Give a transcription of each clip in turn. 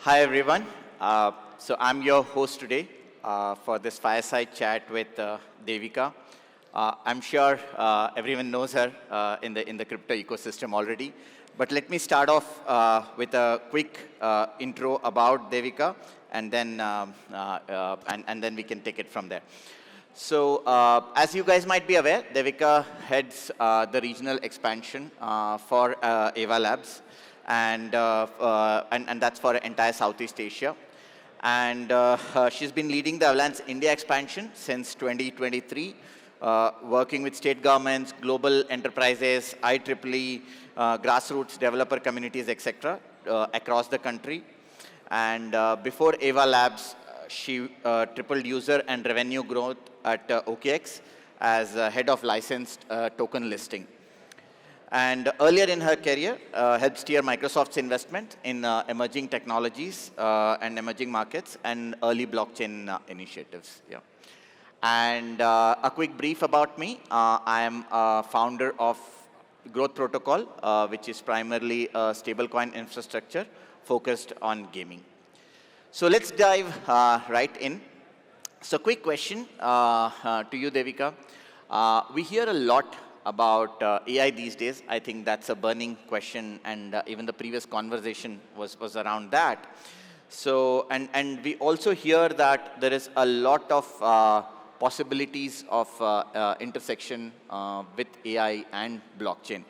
Hi, everyone. So I'm your host today for this fireside chat with Devika. I'm sure everyone knows her in the crypto ecosystem already. But let me start off with a quick intro about Devika, and then and then we can take it from there. So, as you guys might be aware, Devika heads the regional expansion for L1’s, and that's for entire Southeast Asia. And she's been leading the L1’s India expansion since 2023, working with state governments, global enterprises, IEEE, grassroots developer communities, etc., across the country. And before Ava Labs, she tripled user and revenue growth at OKX as head of licensed token listing. And earlier in her career, helped steer Microsoft's investment in emerging technologies and emerging markets and early blockchain initiatives. Yeah. And a quick brief about me. I am a founder of Growth Protocol, which is primarily a stablecoin infrastructure focused on gaming. So let's dive right in. So quick question to you, Devika. We hear a lot about AI these days. I think that's a burning question, and even the previous conversation was around that. So, and we also hear that there is a lot of possibilities of intersection with AI and blockchain.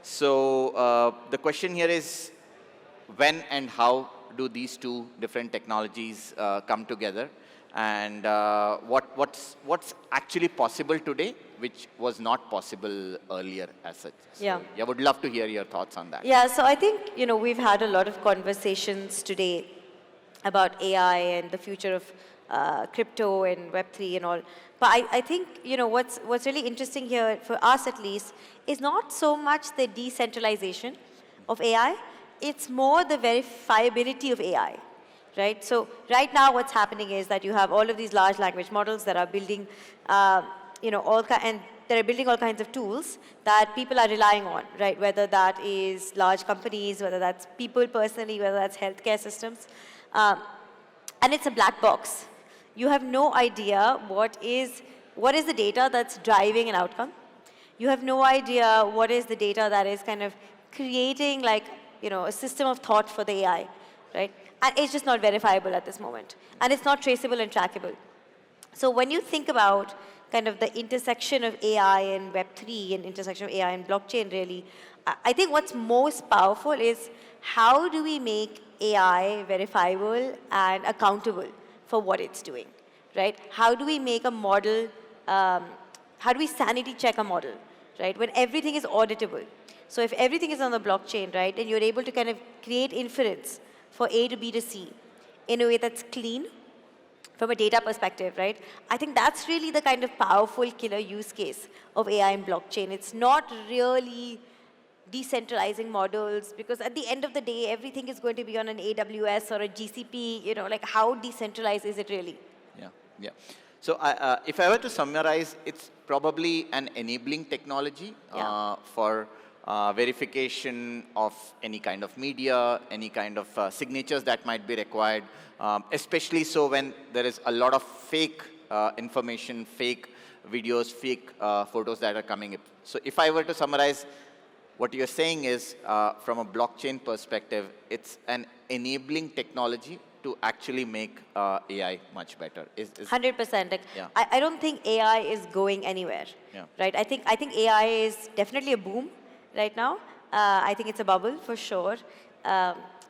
So the question here is, when and how do these two different technologies come together? And what's actually possible today, which was not possible earlier as such. So, yeah, I would love to hear your thoughts on that. Yeah, so I think, we've had a lot of conversations today about AI and the future of crypto and Web3 and all. But I think, what's really interesting here, for us at least, is not so much the decentralization of AI, it's more the verifiability of AI. Right? So right now what's happening is that you have all of these large language models that are building, and they're building all kinds of tools that people are relying on, right? Whether that is large companies, whether that's people personally, whether that's healthcare systems. And it's a black box. You have no idea what is the data that's driving an outcome. You have no idea what is the data that is kind of creating a system of thought for the AI, right? And it's just not verifiable at this moment. And it's not traceable and trackable. So when you think about kind of the intersection of AI and Web3 and intersection of AI and blockchain, really, I think what's most powerful is how do we make AI verifiable and accountable for what it's doing, right? How do we make a model, how do we sanity check a model, right? When everything is auditable. So if everything is on the blockchain, right, and you're able to kind of create inference for A to B to C in a way that's clean from a data perspective, right? I think that's really the kind of powerful killer use case of AI and blockchain. It's not really decentralizing models, because at the end of the day, everything is going to be on an AWS or a GCP, how decentralized is it really? Yeah, yeah. So if I were to summarize, it's probably an enabling technology for verification of any kind of media, any kind of signatures that might be required, especially so when there is a lot of fake information, fake videos, fake photos that are coming up. So if I were to summarize, what you're saying is, from a blockchain perspective, it's an enabling technology to actually make AI much better. 100%. I don't think AI is going anywhere, right? I think AI is definitely a boom right now. I think it's a bubble for sure.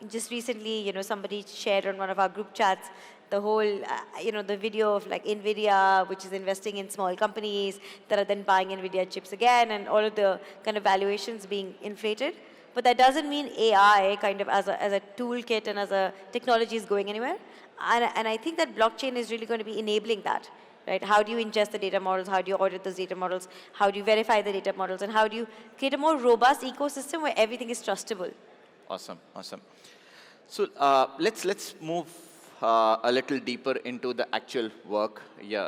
Just recently, somebody shared on one of our group chats the whole, the video of NVIDIA, which is investing in small companies that are then buying NVIDIA chips again, and all of the kind of valuations being inflated. But that doesn't mean AI kind of as a toolkit and as a technology is going anywhere. And I think that blockchain is really going to be enabling that. Right? How do you ingest the data models? How do you audit those data models? How do you verify the data models? And how do you create a more robust ecosystem where everything is trustable? Awesome, awesome. So let's move a little deeper into the actual work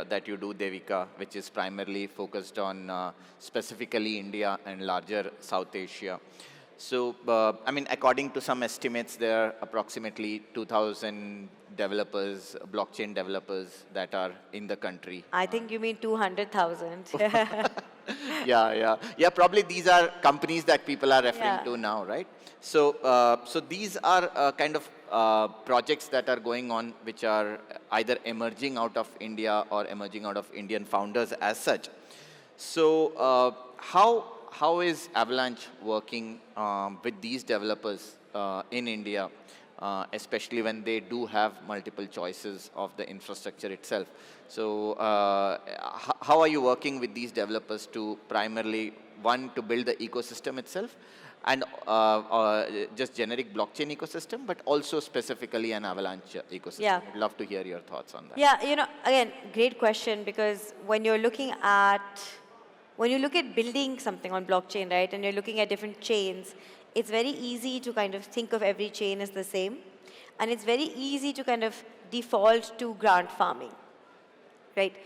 that you do, Devika, which is primarily focused on specifically India and larger South Asia. So, I mean, according to some estimates, there are approximately 2,000 developers, blockchain developers that are in the country. I think you mean 200,000. Yeah. Probably these are companies that people are referring Yeah. to now, right? So, so these are kind of projects that are going on, which are either emerging out of India or emerging out of Indian founders as such. So, how is Avalanche working with these developers in India, especially when they do have multiple choices of the infrastructure itself? So, how are you working with these developers to primarily, one, to build the ecosystem itself, and just generic blockchain ecosystem, but also specifically an Avalanche ecosystem? Yeah. I'd love to hear your thoughts on that. Yeah, again, great question, because when you look at building something on blockchain, right, and you're looking at different chains, it's very easy to kind of think of every chain as the same. And it's very easy to kind of default to grant farming, right?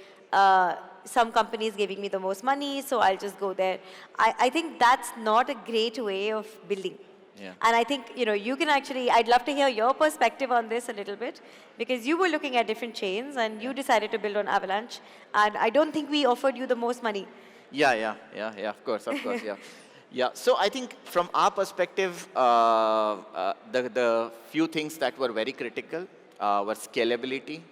Some companies giving me the most money, so I'll just go there. I think that's not a great way of building. Yeah. And I think, you can actually, I'd love to hear your perspective on this a little bit, because you were looking at different chains and you decided to build on Avalanche. And I don't think we offered you the most money. Yeah, of course, yeah. Yeah, so I think from our perspective, the few things that were very critical were scalability,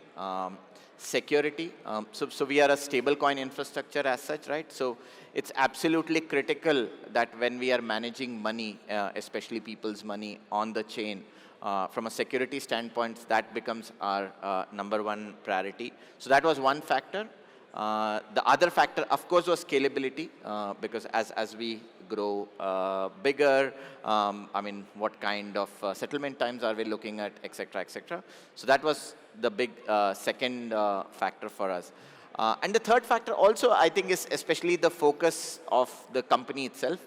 security. So we are a stablecoin infrastructure as such, right? So it's absolutely critical that when we are managing money, especially people's money on the chain, from a security standpoint, that becomes our number one priority. So that was one factor. The other factor, of course, was scalability, because as we grow bigger, I mean, what kind of settlement times are we looking at, et cetera. So that was the big second factor for us. And the third factor also, I think, is especially the focus of the company itself,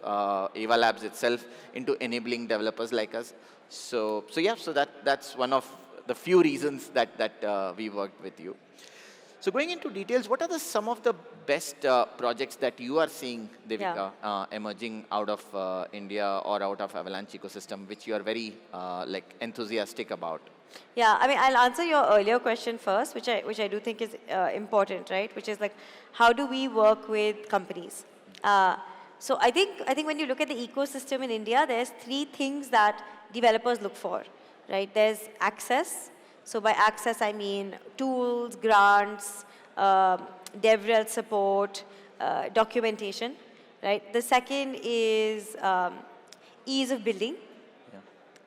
Eva Labs itself, into enabling developers like us. So that's one of the few reasons that we worked with you. So going into details, what are some of the best projects that you are seeing, Devika, emerging out of India or out of Avalanche ecosystem, which you are very enthusiastic about? Yeah, I mean, I'll answer your earlier question first, which I do think is important, right? Which is like, how do we work with companies? So I think when you look at the ecosystem in India, there's three things that developers look for, right? There's access. So by access, I mean tools, grants, DevRel support, documentation, right? The second is ease of building,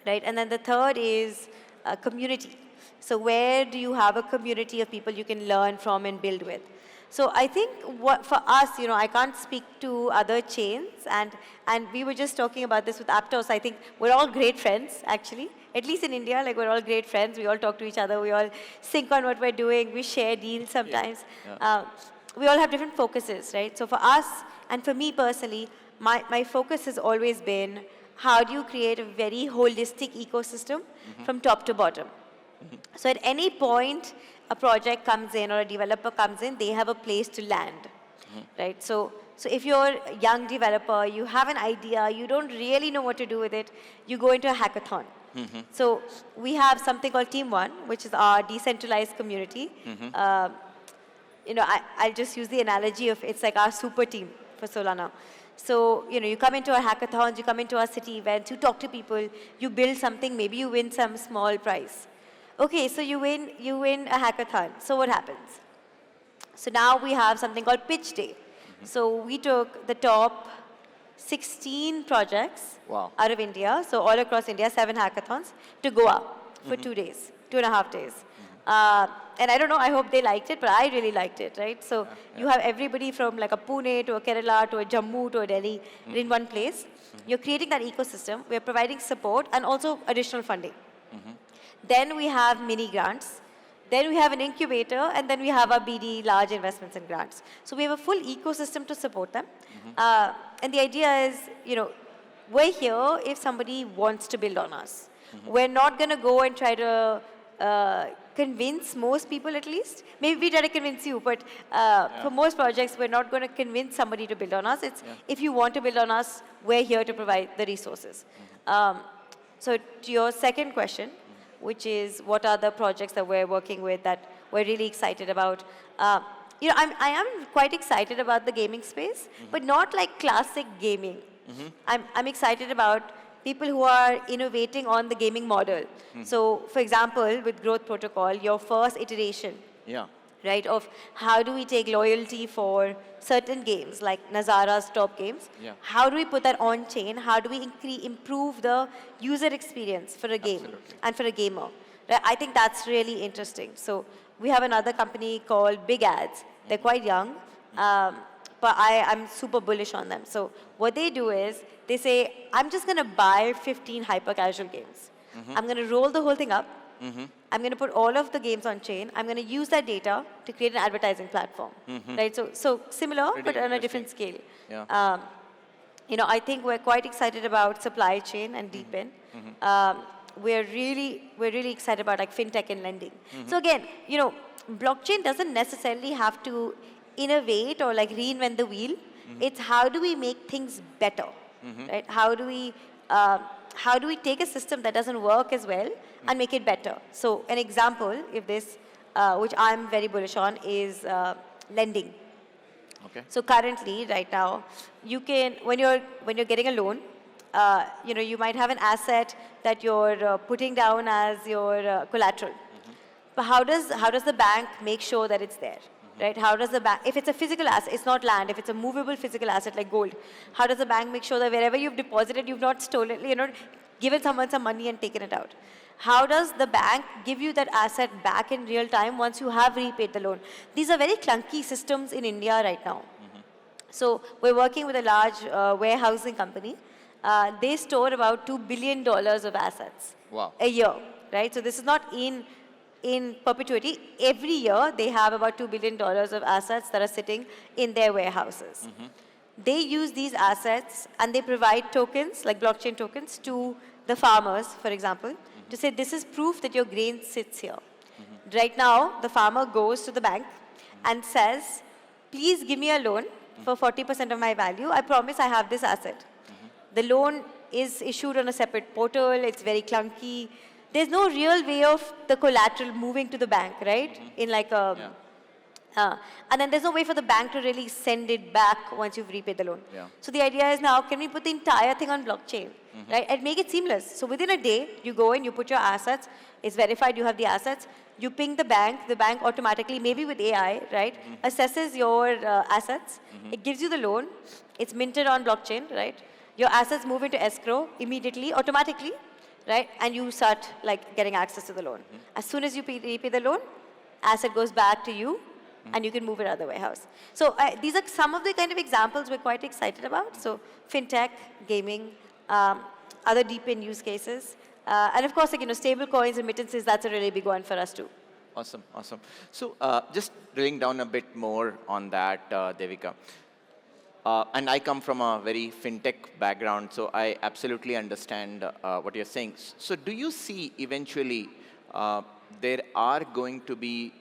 right? And then the third is community. So where do you have a community of people you can learn from and build with? So I think for us, I can't speak to other chains, and we were just talking about this with Aptos. I think we're all great friends, actually. At least in India, like, we're all great friends. We all talk to each other. We all sync on what we're doing. We share deals sometimes. Yeah. We all have different focuses, right? So for us, and for me personally, my focus has always been, how do you create a very holistic ecosystem from top to bottom? So at any point a project comes in or a developer comes in, they have a place to land, right? So if you're a young developer, you have an idea, you don't really know what to do with it, you go into a hackathon. So we have something called Team One, which is our decentralized community. I'll just use the analogy of, it's like our super team for Solana. So, you come into our hackathons, you come into our city events, you talk to people, you build something, maybe you win some small prize. Okay, so you win a hackathon. So what happens? So now we have something called Pitch Day. So we took the top 16 projects out of India, so all across India, 7 hackathons, to Goa for 2 days, 2.5 days. And I don't know, I hope they liked it, but I really liked it, right? So you have everybody from like a Pune to a Kerala to a Jammu to a Delhi in one place. You're creating that ecosystem. We're providing support and also additional funding. Then we have mini grants. Then we have an incubator, and then we have our BD, large investments and grants. So we have a full ecosystem to support them. And the idea is, we're here if somebody wants to build on us. We're not going to go and try to convince most people at least. Maybe we try to convince you, but for most projects, we're not going to convince somebody to build on us. It's if you want to build on us, we're here to provide the resources. So to your second question, which is what are the projects that we're working with that we're really excited about? I am quite excited about the gaming space, but not like classic gaming. I'm excited about people who are innovating on the gaming model. So, for example, with Growth Protocol, your first iteration, right, of how do we take loyalty for certain games, like Nazara's top games, how do we put that on chain? How do we improve the user experience for a game and for a gamer? Right? I think that's really interesting. So, we have another company called Big Ads. They're quite young, but I'm super bullish on them. So what they do is, they say, I'm just going to buy 15 hyper-casual games. I'm going to roll the whole thing up. I'm going to put all of the games on chain. I'm going to use that data to create an advertising platform. Right? So similar, but on a different scale. I think we're quite excited about supply chain and Deepin. We're really excited about like fintech and lending. So again, blockchain doesn't necessarily have to innovate or like reinvent the wheel. It's how do we make things better, right? How do we take a system that doesn't work as well and make it better? So an example, if this, which I'm very bullish on, is lending. So currently, right now, you can when you're getting a loan, you might have an asset that you're putting down as your collateral. But how does the bank make sure that it's there, right? How does the bank, if it's a physical asset, it's not land, if it's a movable physical asset like gold, how does the bank make sure that wherever you've deposited, you've not stolen, given someone some money and taken it out? How does the bank give you that asset back in real time once you have repaid the loan? These are very clunky systems in India right now. So we're working with a large warehousing company. They store about $2 billion of assets a year, right? So this is not in perpetuity. Every year, they have about $2 billion of assets that are sitting in their warehouses. They use these assets and they provide tokens, like blockchain tokens, to the farmers, for example, to say this is proof that your grain sits here. Right now, the farmer goes to the bank and says, please give me a loan for 40% of my value. I promise I have this asset. The loan is issued on a separate portal. It's very clunky. There's no real way of the collateral moving to the bank, right? In like a, and then there's no way for the bank to really send it back once you've repaid the loan. So the idea is now, can we put the entire thing on blockchain, right? And make it seamless. So within a day, you go in, you put your assets, it's verified you have the assets, you ping the bank automatically, maybe with AI, right? Assesses your assets, it gives you the loan, it's minted on blockchain, right? Your assets move into escrow immediately, automatically, right? And you start like getting access to the loan. As soon as you repay the loan, asset goes back to you, and you can move it out of the warehouse. So these are some of the kind of examples we're quite excited about. So fintech, gaming, other deep-in use cases, and of course, like, stable coins, remittances. That's a really big one for us too. Awesome. So just drilling down a bit more on that, Devika. And I come from a very fintech background, so I absolutely understand what you're saying. So do you see eventually there are going to be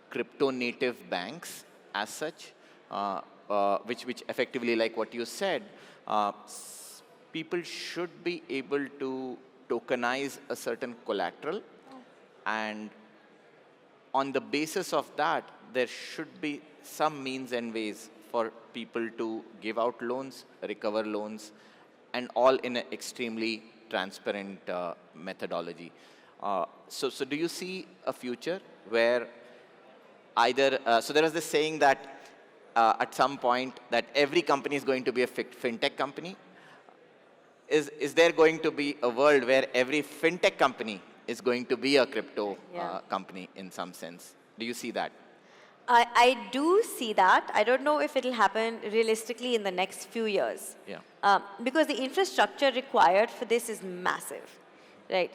crypto-native banks as such, which effectively, like what you said, people should be able to tokenize a certain collateral, and on the basis of that, there should be some means and ways for people to give out loans, recover loans, and all in an extremely transparent methodology. So do you see a future where either, so there was this saying that at some point that every company is going to be a fintech company. Is there going to be a world where every fintech company is going to be a crypto company in some sense? Do you see that? I do see that. I don't know if it'll happen realistically in the next few years. Because the infrastructure required for this is massive, right?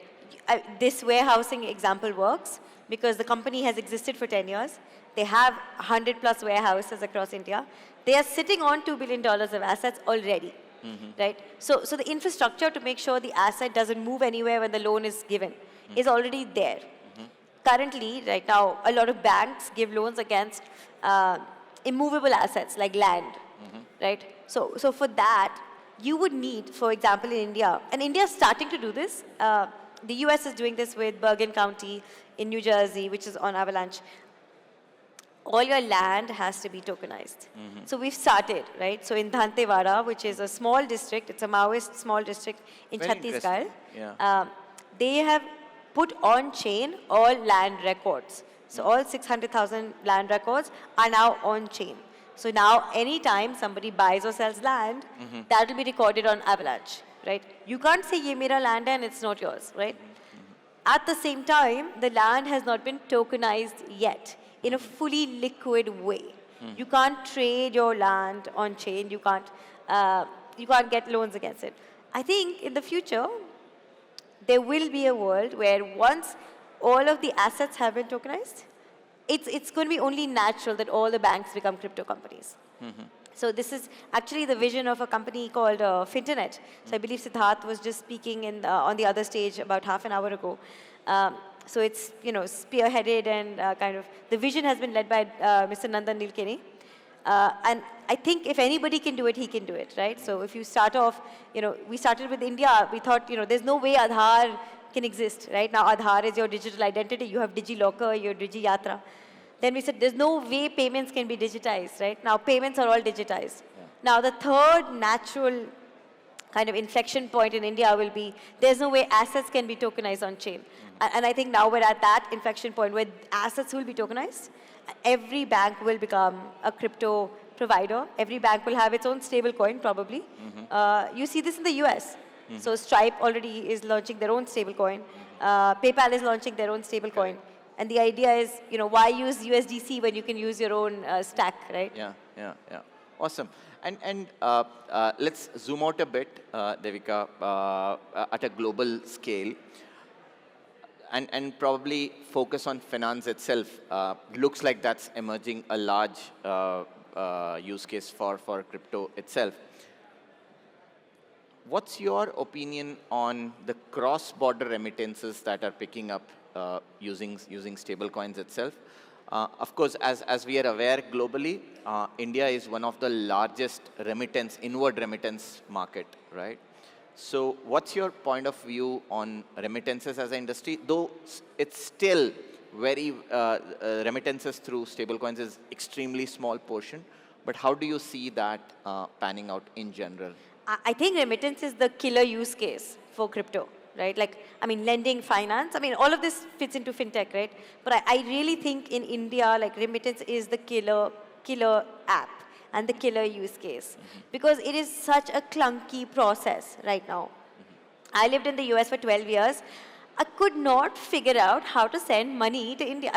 This warehousing example works because the company has existed for 10 years. They have 100 plus warehouses across India. They are sitting on $2 billion of assets already, right? So the infrastructure to make sure the asset doesn't move anywhere when the loan is given is already there. currently, right now, a lot of banks give loans against immovable assets like land, right? So for that, you would need, for example, in India, and India is starting to do this. The US is doing this with Bergen County in New Jersey, which is on Avalanche. All your land has to be tokenized. So we've started, right? So in Dantewada, which is a small district, it's a Maoist small district in Very Chhattisgarh, yeah. they have put on chain all land records. So all 600,000 land records are now on chain. So now anytime somebody buys or sells land, that will be recorded on Avalanche, right? You can't say ye mera land hai and it's not yours, right? At the same time, the land has not been tokenized yet in a fully liquid way. You can't trade your land on chain. You can't get loans against it. I think in the future, there will be a world where once all of the assets have been tokenized, it's going to be only natural that all the banks become crypto companies. So this is actually the vision of a company called Finternet. So I believe Siddharth was just speaking on the other stage about half an hour ago. So it's spearheaded and kind of the vision has been led by Mr. Nandan Nilekani. And I think if anybody can do it, he can do it, right? So if you start off, we started with India. We thought, there's no way Aadhaar can exist, right? Now Aadhaar is your digital identity. You have DigiLocker, your DigiYatra. Then we said, there's no way payments can be digitized, right? Now payments are all digitized. Yeah. Now the third natural kind of inflection point in India will be, there's no way assets can be tokenized on chain. And I think now we're at that inflection point where assets will be tokenized. Every bank will become a crypto provider. Every bank will have its own stable coin, probably. You see this in the US. So Stripe already is launching their own stable coin. PayPal is launching their own stable coin. And the idea is, why use USDC when you can use your own stack, right? Yeah. Awesome. And let's zoom out a bit, Devika, at a global scale. And probably focus on finance itself. Looks like that's emerging a large use case for crypto itself. What's your opinion on the cross-border remittances that are picking up using stablecoins itself? Of course, as we are aware globally, India is one of the largest inward remittance market, right? So what's your point of view on remittances as an industry? Though it's still very, remittances through stablecoins is extremely small portion, but how do you see that panning out in general? I think remittance is the killer use case for crypto, right? Lending, finance, all of this fits into fintech, right? But I really think in India, remittance is the killer app and the killer use case because it is such a clunky process right now. I lived in the US for 12 years. I could not figure out how to send money to India.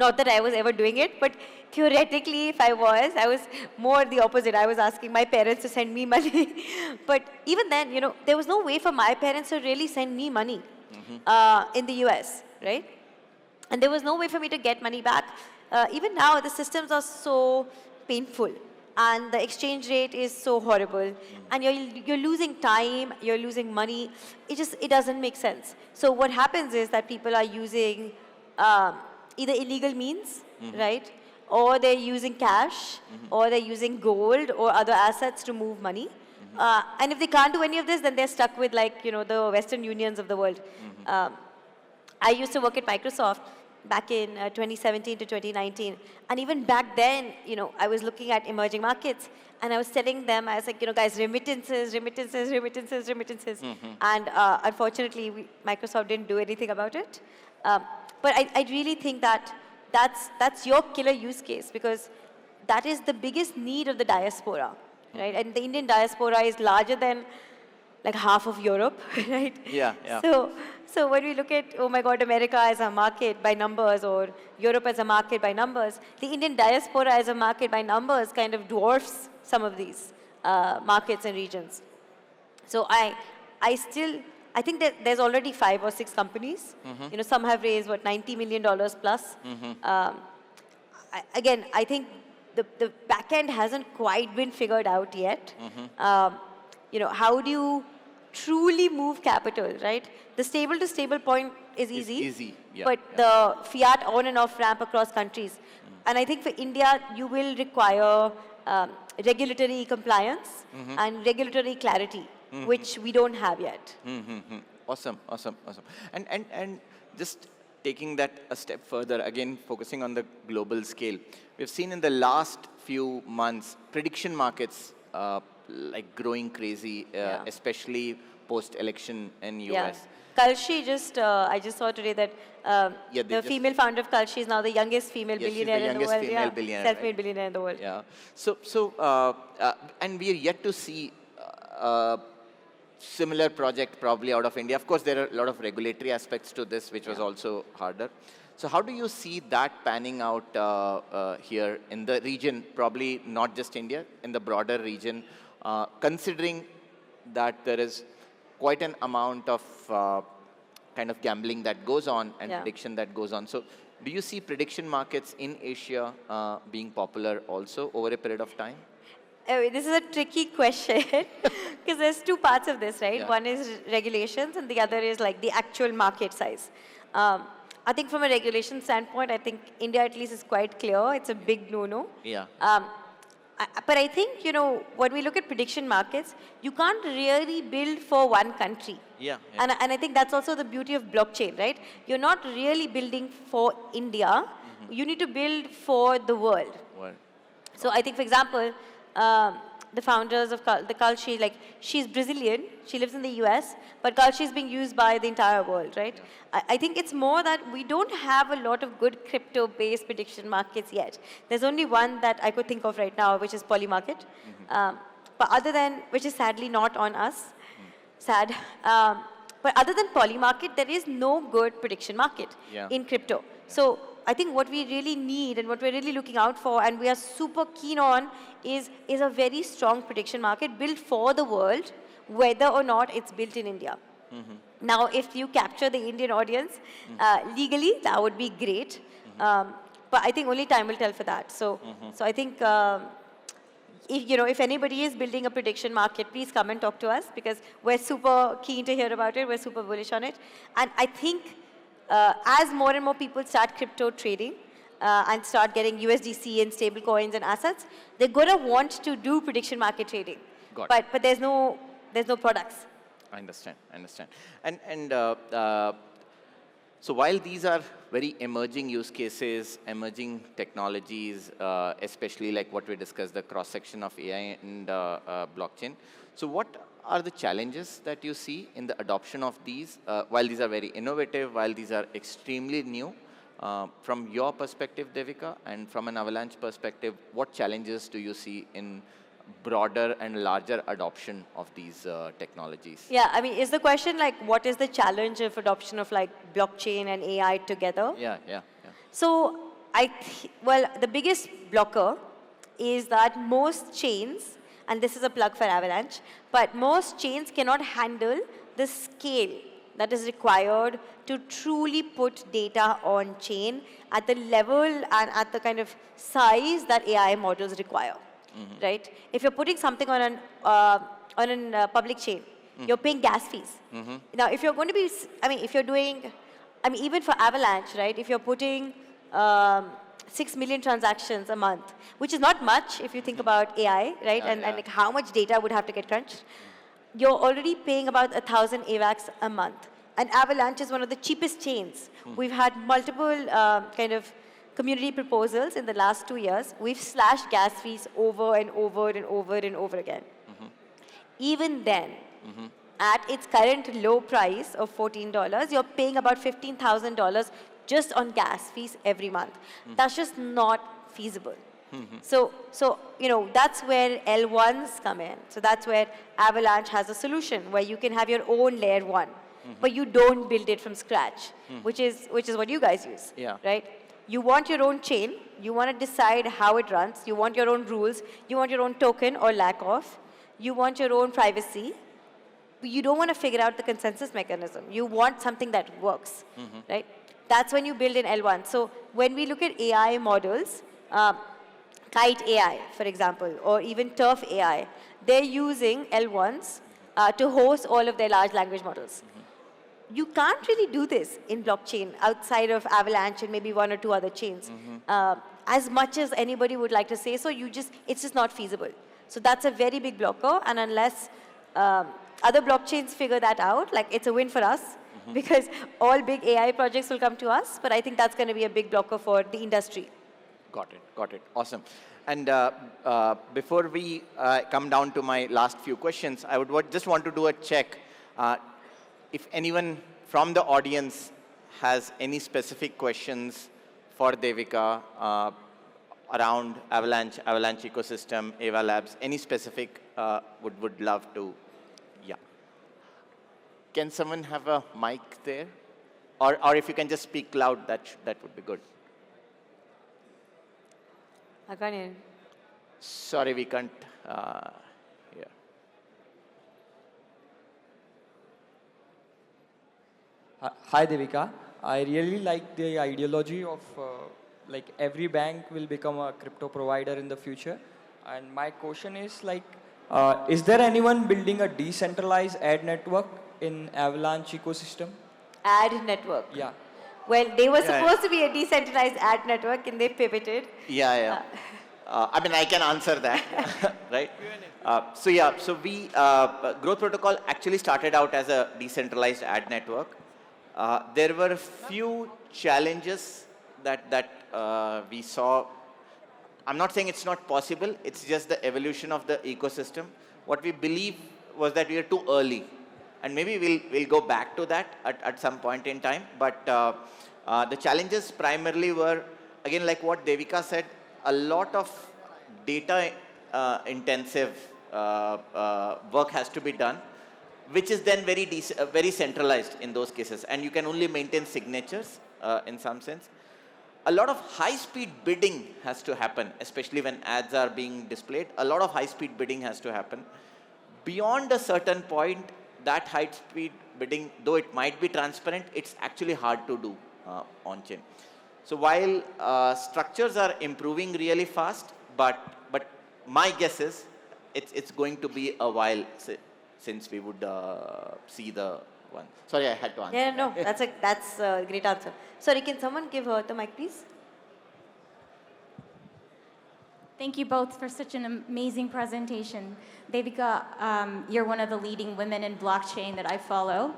Not that I was ever doing it, but theoretically, if I was more the opposite. I was asking my parents to send me money. But even then, there was no way for my parents to really send me money in the US, right? And there was no way for me to get money back. Even now, the systems are so painful. And the exchange rate is so horrible. And you're losing time, you're losing money. It doesn't make sense. So what happens is that people are using either illegal means, right? Or they're using cash, or they're using gold or other assets to move money. And if they can't do any of this, then they're stuck with the Western Unions of the world. I used to work at Microsoft back in 2017 to 2019. And even back then, I was looking at emerging markets and I was telling them, I was like, guys, remittances. And unfortunately, Microsoft didn't do anything about it. But I really think that's your killer use case because that is the biggest need of the diaspora, right? And the Indian diaspora is larger than half of Europe, right? Yeah. So when we look at, oh my God, America as a market by numbers or Europe as a market by numbers, the Indian diaspora as a market by numbers kind of dwarfs some of these markets and regions. So I think that there's already 5 or 6 companies. Some have raised, $90 million plus. I think the back end hasn't quite been figured out yet. How do you truly move capital, right? The stable to stable point is easy. It's easy, yeah. But the fiat on and off ramp across countries. And I think for India, you will require regulatory compliance and regulatory clarity, which we don't have yet. Awesome, awesome, awesome. And just taking that a step further, again, focusing on the global scale, we've seen in the last few months, prediction markets like growing crazy, especially post-election in US. Kalshi I just saw today that the female founder of Kalshi is now the youngest female billionaire in the world. Female billionaire, self-made billionaire in the world. Yeah. And we are yet to see similar project probably out of India. Of course, there are a lot of regulatory aspects to this, which was also harder. So how do you see that panning out here in the region, probably not just India, in the broader region, considering that there is quite an amount of kind of gambling that goes on and prediction that goes on. So do you see prediction markets in Asia being popular also over a period of time? This is a tricky question because there's two parts of this, right? Yeah. One is regulations and the other is like the actual market size. I think from a regulation standpoint, I think India at least is quite clear. It's a big no-no. Yeah. But I think, when we look at prediction markets, you can't really build for one country. Yeah. And I think that's also the beauty of blockchain, right? You're not really building for India. You need to build for the world. So I think, for example, the founders of the Kalshi, like, she's Brazilian, she lives in the US, but Kalshi is being used by the entire world, right? Yeah. I think it's more that we don't have a lot of good crypto-based prediction markets yet. There's only one that I could think of right now, which is Polymarket. But other than, which is sadly not on us, sad. But other than Polymarket, there is no good prediction market in crypto. So I think what we really need and what we're really looking out for and we are super keen on is a very strong prediction market built for the world, whether or not it's built in India. Now, if you capture the Indian audience legally, that would be great. But I think only time will tell for that. So I think if anybody is building a prediction market, please come and talk to us because we're super keen to hear about it. We're super bullish on it. And I think as more and more people start crypto trading and start getting USDC and stable coins and assets, they're going to want to do prediction market trading. But there's no products. I understand. And so while these are very emerging use cases, emerging technologies, especially like what we discussed, the cross-section of AI and blockchain. So what are the challenges that you see in the adoption of these? While these are very innovative, while these are extremely new, from your perspective, Devika, and from an Avalanche perspective, what challenges do you see in broader and larger adoption of these technologies? Yeah, I mean, is the question like, what is the challenge of adoption of like blockchain and AI together? Yeah. So, the biggest blocker is that most chains, and this is a plug for Avalanche, but most chains cannot handle the scale that is required to truly put data on chain at the level and at the kind of size that AI models require. Right? If you're putting something on a public chain, you're paying gas fees. Now, if you're going to be, if you're doing, even for Avalanche, right? If you're putting 6 million transactions a month, which is not much if you think about AI, right? And like how much data would have to get crunched. You're already paying about 1,000 AVAX a month. And Avalanche is one of the cheapest chains. We've had multiple kind of community proposals in the last 2 years. We've slashed gas fees over and over and over and over again. Even then, at its current low price of $14, you're paying about $15,000 just on gas fees every month. That's just not feasible. So that's where L1’s come in. So that's where Avalanche has a solution where you can have your own layer 1, but you don't build it from scratch, which is what you guys use, right? You want your own chain. You want to decide how it runs. You want your own rules. You want your own token or lack of. You want your own privacy. You don't want to figure out the consensus mechanism. You want something that works, right? That's when you build in L1. So when we look at AI models, Kite AI, for example, or even Turf AI, they're using L1’s to host all of their large language models. you can't really do this in blockchain outside of Avalanche and maybe one or two other chains. As much as anybody would like to say so, it's just not feasible. So that's a very big blocker, and unless other blockchains figure that out, like it's a win for us, because all big AI projects will come to us, but I think that's going to be a big blocker for the industry. Got it. Awesome. And before we come down to my last few questions, I would just want to do a check. If anyone from the audience has any specific questions for Devika around Avalanche ecosystem, Ava Labs, any specific, would love to. Yeah. Can someone have a mic there? Or if you can just speak loud, that would be good. I can't hear. Sorry, we can't hear. Hi, Devika. I really like the ideology of like every bank will become a crypto provider in the future. And my question is like, is there anyone building a decentralized ad network in Avalanche ecosystem? Ad network? Yeah. Well, they were supposed to be a decentralized ad network, and they pivoted. Yeah. I mean, I can answer that, right? So we, Growth Protocol actually started out as a decentralized ad network. There were a few challenges that we saw. I'm not saying it's not possible, it's just the evolution of the ecosystem. What we believe was that we are too early. And maybe we'll go back to that at some point in time. But the challenges primarily were, again, like what Devika said, a lot of data intensive work has to be done, which is then very centralized in those cases. And you can only maintain signatures in some sense. A lot of high-speed bidding has to happen, especially when ads are being displayed. A lot of high-speed bidding has to happen. Beyond a certain point, that high-speed bidding, though it might be transparent, it's actually hard to do on-chain. So while structures are improving really fast, but my guess is it's going to be a while since we would see the one. Sorry, I had to answer. Yeah, no, that's a great answer. Sorry, can someone give her the mic, please? Thank you both for such an amazing presentation. Devika, you're one of the leading women in blockchain that I follow.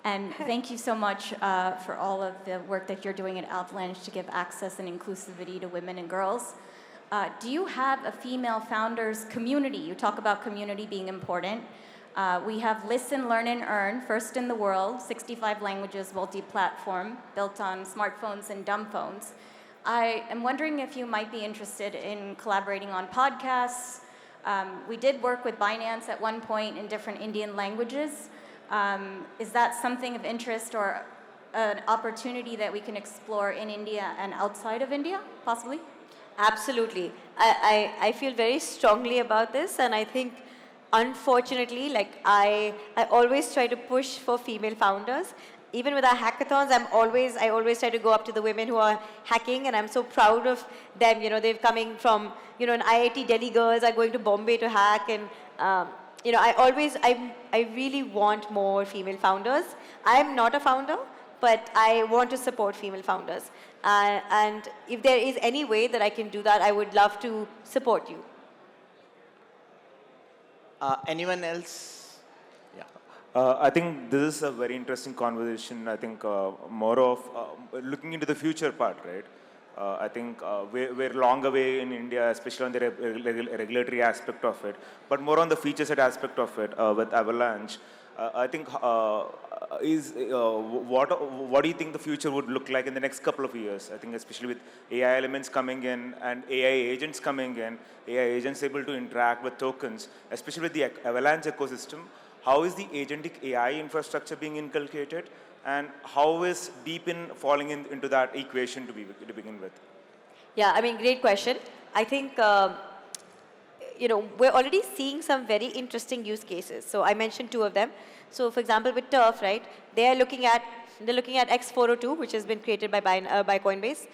And thank you so much for all of the work that you're doing at Avalanche to give access and inclusivity to women and girls. Do you have a female founders community? You talk about community being important. We have Listen, Learn, and Earn, first in the world, 65 languages, multi-platform, built on smartphones and dumb phones. I am wondering if you might be interested in collaborating on podcasts. We did work with Binance at one point in different Indian languages. Is that something of interest or an opportunity that we can explore in India and outside of India, possibly? Absolutely. I feel very strongly about this, and I think, unfortunately, like I always try to push for female founders. Even with our hackathons, I always try to go up to the women who are hacking, and I'm so proud of them. You know, they're coming from, you know, an IIT Delhi girls are going to Bombay to hack, and you know, I really want more female founders. I'm not a founder, but I want to support female founders. And if there is any way that I can do that, I would love to support you. Anyone else? I think this is a very interesting conversation. I think more of looking into the future part, right? I think we're long away in India, especially on the regulatory aspect of it, but more on the feature set aspect of it with Avalanche. I think what do you think the future would look like in the next couple of years? I think especially with AI elements coming in and AI agents coming in, AI agents able to interact with tokens, especially with the Avalanche ecosystem. How is the agentic AI infrastructure being inculcated, and how is Deepin falling into that equation to begin with? Yeah, I mean, great question. I think, you know, we're already seeing some very interesting use cases. So I mentioned two of them. So for example, with Turf, right, they're looking at X402, which has been created by Coinbase.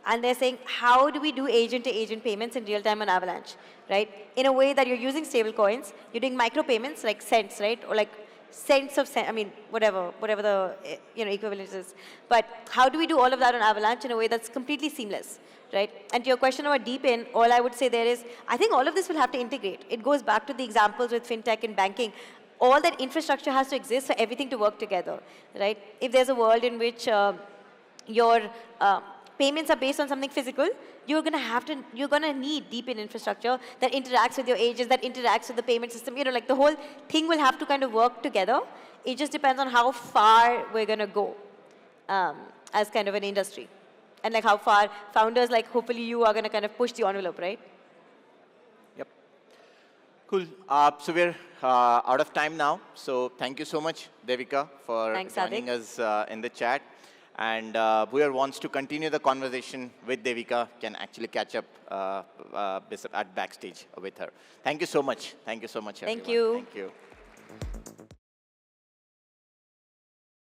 And they're saying, how do we do agent-to-agent payments in real time on Avalanche, right? In a way that you're using stable coins, you're doing micro payments like cents, right? Or like cents of cent, I mean, whatever the equivalent is. But how do we do all of that on Avalanche in a way that's completely seamless, right? And to your question about deepen, all I would say there is, I think all of this will have to integrate. It goes back to the examples with fintech and banking. All that infrastructure has to exist for everything to work together, right? If there's a world in which your payments are based on something physical, you're going to need deepen infrastructure that interacts with your agents, that interacts with the payment system. Like the whole thing will have to kind of work together. It just depends on how far we're going to go as kind of an industry. And like how far founders, like hopefully you are going to kind of push the envelope, right? Yep. Cool. So we're out of time now. So thank you so much, Devika, for joining us in the chat. And whoever wants to continue the conversation with Devika can actually catch up at backstage with her. Thank you so much. Thank you so much, everyone. Thank you. Thank you.